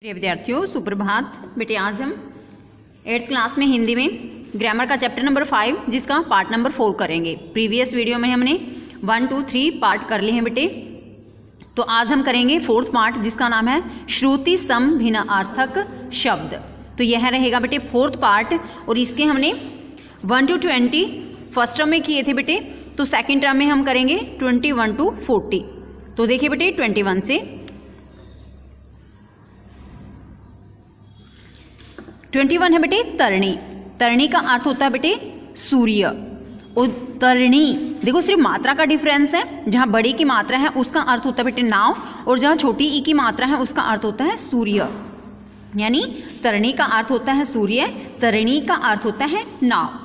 प्रिय विद्यार्थियों, सुप्रभात। बेटे आज हम 8th क्लास में हिंदी में ग्रामर का चैप्टर नंबर 5 जिसका पार्ट नंबर 4 करेंगे। प्रीवियस वीडियो में हमने 1, 2, 3 पार्ट कर लिए हैं बेटे। तो आज हम करेंगे 4th पार्ट जिसका नाम है श्रुति सम भिन्नार्थक शब्द। तो यह रहेगा बेटे 4th पार्ट और इसके हमने 1 to 20 फर्स्ट टर्म में किए थे बेटे। तो सेकेंड टर्म में हम करेंगे 21 to 40। तो देखिए बेटे 21 से 21 है बेटे तरणी। तरणी का अर्थ होता है बेटे सूर्य। और तरणी देखो सिर्फ मात्रा का डिफरेंस है। जहां बड़ी की मात्रा है उसका अर्थ होता है बेटे नाव, और जहां छोटी ई की मात्रा है उसका अर्थ होता है सूर्य। यानी तरणी का अर्थ होता है सूर्य, तरणी का अर्थ होता है नाव।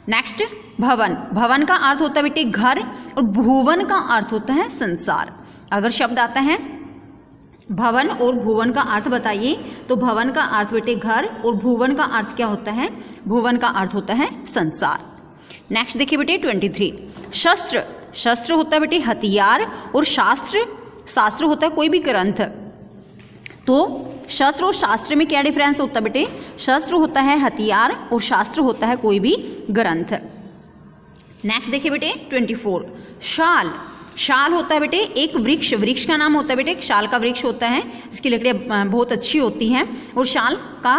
नेक्स्ट भवन। भवन का अर्थ होता है बेटे घर, और भुवन का अर्थ होता है संसार। अगर शब्द आता है भवन और भुवन का अर्थ बताइए, तो भवन का अर्थ बेटे घर और भुवन का अर्थ क्या होता है? भुवन का अर्थ होता है संसार। नेक्स्ट देखिए बेटे 23 शस्त्र। शस्त्र होता है बेटे हथियार, और शास्त्र शास्त्र होता है कोई भी ग्रंथ। तो शस्त्र और शास्त्र में क्या डिफरेंस होता है बेटे? शस्त्र होता है हथियार और शास्त्र होता है कोई भी ग्रंथ। नेक्स्ट देखिए बेटे 24 शाल। शाल होता है बेटे एक वृक्ष। वृक्ष का नाम होता है बेटे, शाल का वृक्ष होता है, इसकी लकड़ियाँ बहुत अच्छी होती हैं। और शाल का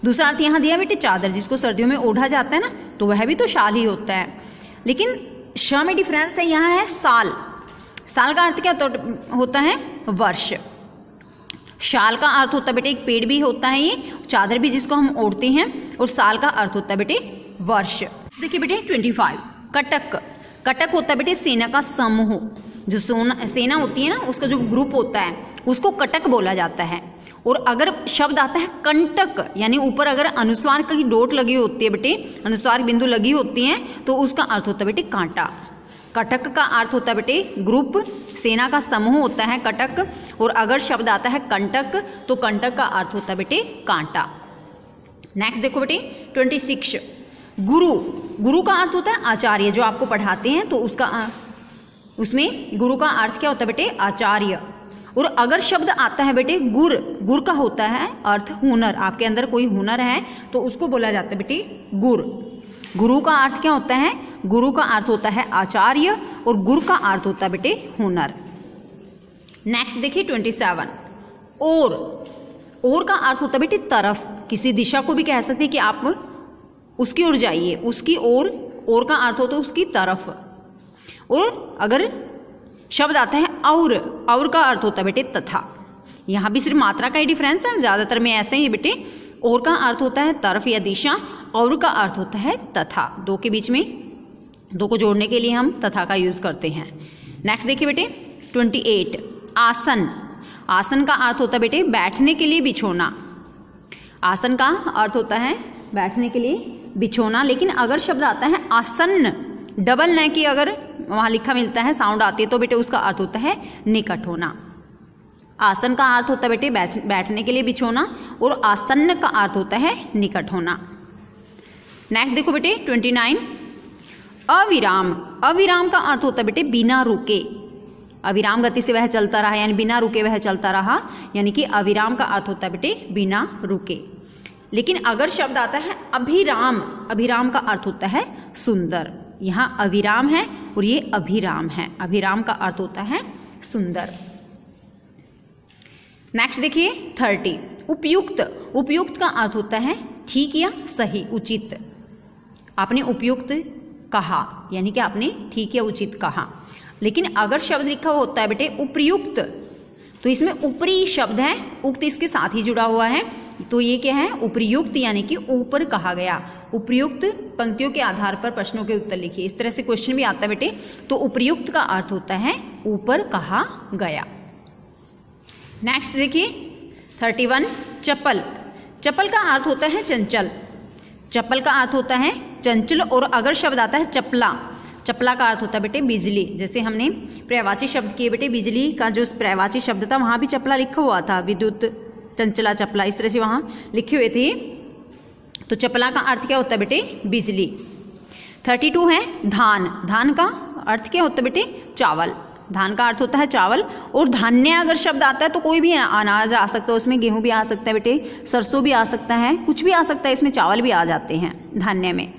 दूसरा अर्थ यहाँ दिया बेटे चादर, जिसको सर्दियों में ओढ़ा जाता है ना, तो वह भी तो शाल ही होता है। लेकिन श में डिफरेंस है, यहाँ है साल। साल का अर्थ क्या होता है? वर्ष। शाल का अर्थ होता है बेटे एक पेड़ भी होता है ये, चादर भी जिसको हम ओढ़ते हैं, और साल का अर्थ होता है बेटे वर्ष। देखिए बेटे 25 कटक। कटक होता है बेटे सेना का समूह। जो सेना होती है ना, उसका जो ग्रुप होता है उसको कटक बोला जाता है। और अगर शब्द आता है कंटक, यानी ऊपर अगर अनुस्वार की डोट लगी होती है बेटे, अनुस्वार बिंदु लगी होती है, तो उसका अर्थ होता है बेटे कांटा। कटक का अर्थ होता है बेटे ग्रुप, सेना का समूह होता है कटक। और अगर शब्द आता है कंटक, तो कंटक का अर्थ होता है बेटे कांटा। नेक्स्ट देखो बेटे 26 गुरु। गुरु का अर्थ होता है आचार्य, जो आपको पढ़ाते हैं, तो उसमें गुरु का अर्थ क्या होता है बेटे? आचार्य। और अगर शब्द आता है बेटे गुर, गुर का होता है अर्थ हुनर। आपके अंदर कोई हुनर है तो उसको बोला जाता है बेटे गुर। गुरु का अर्थ क्या होता है? गुरु का अर्थ होता है आचार्य, और गुर का अर्थ होता है बेटे हुनर। नेक्स्ट देखिए 27 और का अर्थ होता है बेटे तरफ। किसी दिशा को भी कह सकते हैं कि आप उसकी ओर जाइए, उसकी और का अर्थ होता है उसकी तरफ। और अगर शब्द आता है और का अर्थ होता है बेटे तथा। यहाँ भी सिर्फ मात्रा का ही डिफरेंस है, ज्यादातर में ऐसे ही बेटे। और का अर्थ होता है तरफ या दिशा, और का अर्थ होता है तथा। दो के बीच में, दो को जोड़ने के लिए हम तथा का यूज करते हैं। नेक्स्ट देखिए बेटे 28 आसन। आसन का अर्थ होता है बेटे बैठने के लिए बिछोना। आसन का अर्थ होता है बैठने के लिए बिछोना। लेकिन अगर शब्द आता है आसन्न, डबल न की अगर वहां लिखा मिलता है, साउंड आती है, तो बेटे उसका अर्थ होता है निकट होना। आसन का अर्थ होता है बेटे बैठने के लिए बिछोना, और आसन्न का अर्थ होता है निकट होना। नेक्स्ट देखो बेटे 29 अविराम। अविराम का अर्थ होता है बेटे बिना रुके। अविराम गति से वह चलता रहा, यानी बिना रुके वह चलता रहा, यानी कि अविराम का अर्थ होता है बेटे बिना रुके। लेकिन अगर शब्द आता है अभिराम, अभिराम का अर्थ होता है सुंदर। यहाँ अविराम है और ये अभिराम है। अभिराम का अर्थ होता है सुंदर। नेक्स्ट देखिए 30 उपयुक्त। उपयुक्त का अर्थ होता है ठीक या सही, उचित। आपने उपयुक्त कहा, यानी कि आपने ठीक या उचित कहा। लेकिन अगर शब्द लिखा होता है बेटे उपर्युक्त, तो इसमें ऊपरी शब्द है, उक्त इसके साथ ही जुड़ा हुआ है, तो ये क्या है? उपर्युक्त, यानी कि ऊपर कहा गया। उपर्युक्त पंक्तियों के आधार पर प्रश्नों के उत्तर लिखिए। इस तरह से क्वेश्चन भी आता है बेटे। तो उपर्युक्त का अर्थ होता है ऊपर कहा गया। नेक्स्ट देखिए 31 चप्पल। चप्पल का अर्थ होता है चंचल। चप्पल का अर्थ होता है चंचल। और अगर शब्द आता है चपला, चपला का अर्थ होता है बेटे बिजली। जैसे हमने पर्यायवाची शब्द किए बेटे, बिजली का जो पर्यायवाची शब्द था वहां भी चपला लिखा हुआ था, विद्युत चंचला चपला, इस तरह से वहां लिखे हुए थे। तो चपला का अर्थ क्या होता है बेटे? बिजली। 32 है धान। धान का अर्थ क्या होता है बेटे? चावल। धान का अर्थ होता है चावल, और धान्य अगर शब्द आता है तो कोई भी अनाज आ सकता है, उसमें गेहूं भी आ सकता है बेटे, सरसों भी आ सकता है, कुछ भी आ सकता है, इसमें चावल भी आ जाते हैं धान्य में,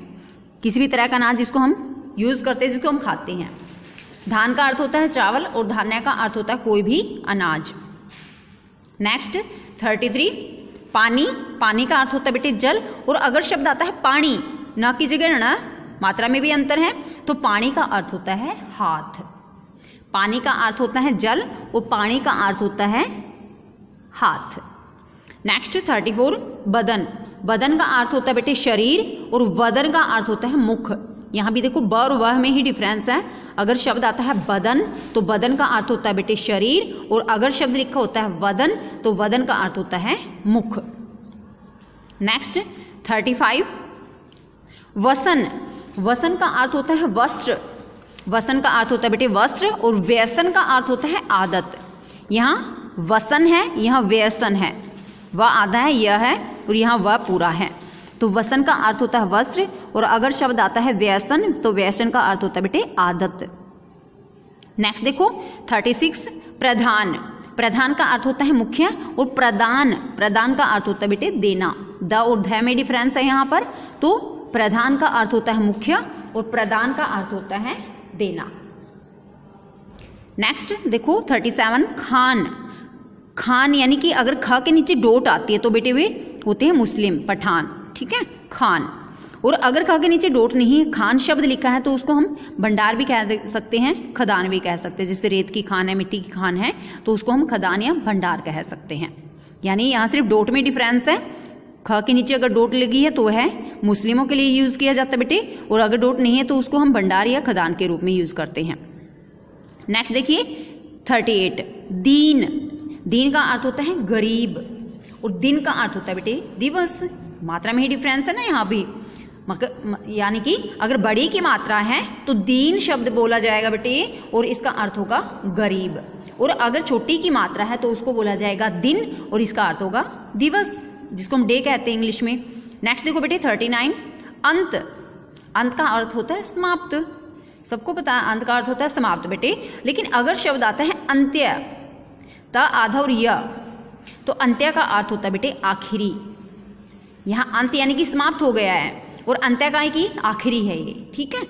किसी भी तरह का अनाज जिसको हम यूज करते हैं, जिसको हम खाते हैं। धान का अर्थ होता है चावल और धान्य का अर्थ होता है कोई भी अनाज। नेक्स्ट 33 पानी, पानी का अर्थ होता है बेटे जल, और अगर शब्द आता है पानी, न की जगह न, मात्रा में भी अंतर है, तो पानी का अर्थ होता है हाथ। पानी का अर्थ होता है जल और पानी का अर्थ होता है हाथ। नेक्स्ट 34 बदन, बदन का अर्थ होता है बेटे शरीर और वदन का अर्थ होता है मुख। यहाँ भी देखो ब और वह में ही डिफरेंस है। अगर शब्द आता है बदन तो बदन का अर्थ होता है बेटे शरीर, और अगर शब्द लिखा होता है वदन तो वदन का अर्थ होता है मुख। नेक्स्ट 35 वसन, वसन का अर्थ होता है वस्त्र, वसन का अर्थ होता है बेटे वस्त्र, और व्यसन का अर्थ होता है आदत। यहाँ वसन है, यहाँ व्यसन है, वह आधा है, यह है, और यहाँ वह पूरा है। तो वसन का अर्थ होता है वस्त्र, और अगर शब्द आता है व्यसन तो व्यसन का अर्थ होता है बेटे आदत। नेक्स्ट देखो 36 प्रधान, प्रधान का अर्थ होता है मुख्य, और प्रदान, प्रदान का अर्थ होता है बेटे देना। द और ध में डिफरेंस है यहाँ पर। तो प्रधान का अर्थ होता है मुख्य और प्रदान का अर्थ होता है देना। नेक्स्ट देखो 37 खान, खान यानी कि अगर ख के नीचे डोट आती है तो बेटे वे होते हैं मुस्लिम पठान, ठीक है, खान। और अगर ख के नीचे डोट नहीं है, खान शब्द लिखा है, तो उसको हम भंडार भी कह सकते हैं, खदान भी कह सकते हैं। जैसे रेत की खान है, मिट्टी की खान है, तो उसको हम खदान या भंडार कह सकते हैं। यानी यहाँ सिर्फ डोट में डिफरेंस है। ख के नीचे अगर डोट लगी है तो वह है मुस्लिमों के लिए यूज किया जाता है बेटे, और अगर डोट नहीं है तो उसको हम भंडार या खदान के रूप में यूज करते हैं। नेक्स्ट देखिए 38 दीन, दीन का अर्थ होता है गरीब, और दिन का अर्थ होता है बेटे दिवस। मात्रा में ही डिफरेंस है ना यहाँ भी। यानी कि अगर बड़ी की मात्रा है तो दीन शब्द बोला जाएगा बेटे, और इसका अर्थ होगा गरीब, और अगर छोटी की मात्रा है तो उसको बोला जाएगा दिन, और इसका अर्थ होगा दिवस, जिसको हम डे कहते हैं इंग्लिश में। नेक्स्ट देखो बेटे 39 अंत, अंत का अर्थ होता है समाप्त। सबको पता है अंत का अर्थ होता है समाप्त बेटे। लेकिन अगर शब्द आता है अंत्य, त आधा और य, तो अंत्य का अर्थ होता है बेटे आखिरी। यहाँ अंत यानी कि समाप्त हो गया है, और अंत्य का है कि आखिरी है ये, ठीक है।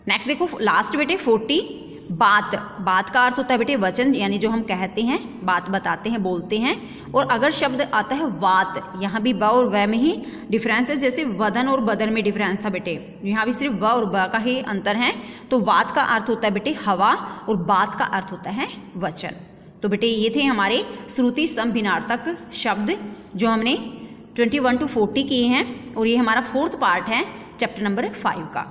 नेक्स्ट देखो लास्ट बेटे 40 बात, बात का अर्थ होता है बेटे वचन, यानी जो हम कहते हैं, बात बताते हैं, बोलते हैं। और अगर शब्द आता है वात, यहाँ भी ब और व में ही डिफरेंस है। जैसे वदन और बदन में डिफरेंस था बेटे, यहाँ भी सिर्फ व और ब का ही अंतर है। तो वात का अर्थ होता है बेटे हवा, और बात का अर्थ होता है वचन। तो बेटे ये थे हमारे श्रुति समभिन्नार्थक शब्द जो हमने 21 to 40 किए हैं, और ये हमारा 4th पार्ट है चैप्टर नंबर 5 का।